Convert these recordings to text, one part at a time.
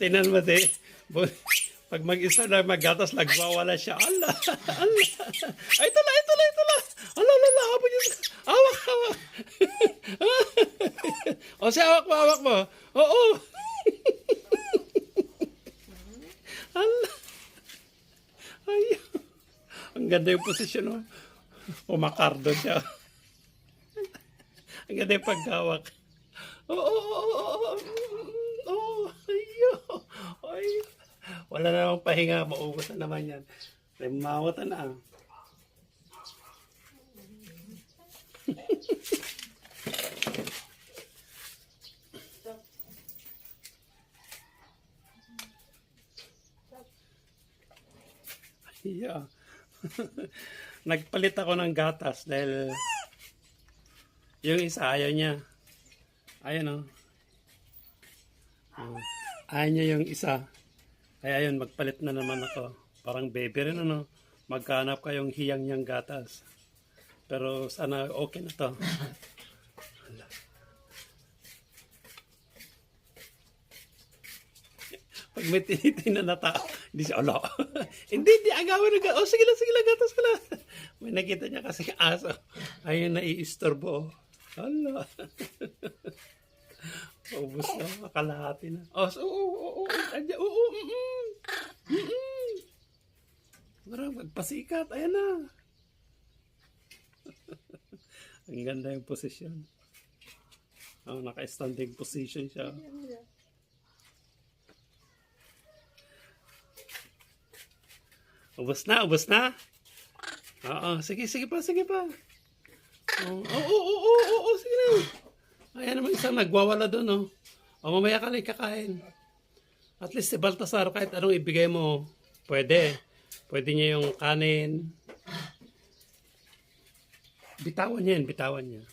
Tinan mo di. Pag mag-isa na maggatas, nagwawala siya. Allah, Allah. Ay, ito la, ito la, ito la. Allah, Allah, hapon yun. Awak, awak. O siya, awak mo. Oo. Allah. Ay. Ang ganda yung posisyon mo. Pumakardo siya. Ang ganda yung paghawak. Oo. Ay. Wala na namang pahinga. Maubos na naman yan. Mawatan na. Yeah. Nagpalit ako ng gatas dahil yung isa ayaw niya. Ayun ayaw niya yung isa. Kaya yun, magpalit na naman ako. Parang baby rin maghanap kayong hiyang niyang gatas. Pero sana okay na to. Pag may tinitingnan na tao, hindi siya, ala. hindi, agawin na. Oh, sige lang, gatas ka lang. May nakita niya kasi aso. Ayun, naiistorbo. Ala. Ubus na, kalahati na. Oh, oo. Marang magpasikat, ayan na. Ang ganda yung posisyon. Oh, naka-standing position siya. Ubus na. Oo, sige pa. Oo, sige na. Ayan naman isang nagwawala doon, O, mamaya ka na kakain. At least si Baltasar, kahit anong ibigay mo, pwede. Pwede niya yung kanin. Bitawan niya.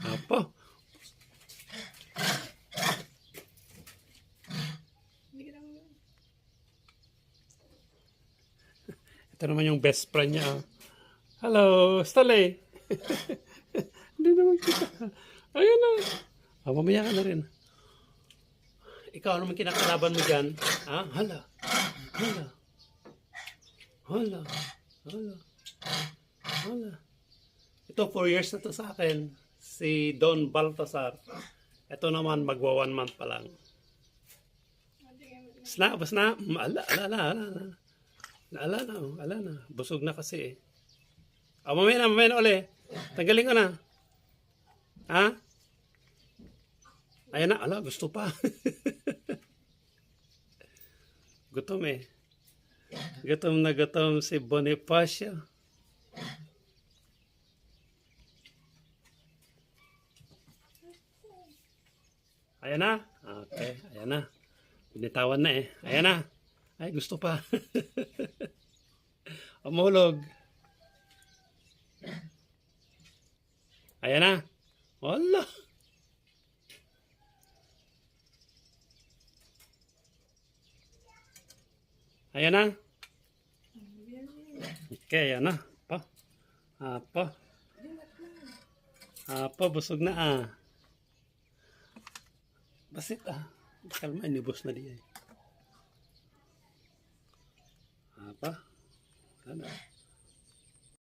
Apo. Ito naman yung best friend niya. Hello, Stale. Hindi naman kita. Ayun na. Mamaya ka na rin. Ikaw naman kinakalaban mo dyan. Hala. Ito 4 years na to sa akin. Si Don Baltasar. Ito naman magwa 1 month pa lang. Bas na. Ala na. Busog na kasi mamaya na uli. Tanggalin ko na. Ayan na. Ala, gusto pa. Gutom Gutom na gutom si Bonifacio. Ayan na. Okay, ayan na. Binitawan na Ayan na. Ay, gusto pa. Umulog. Ayan na. Wala. Ayan na. Okay, ayan na. Apa, busog na Basit Kalma, inibos na diya. Apa? Ano?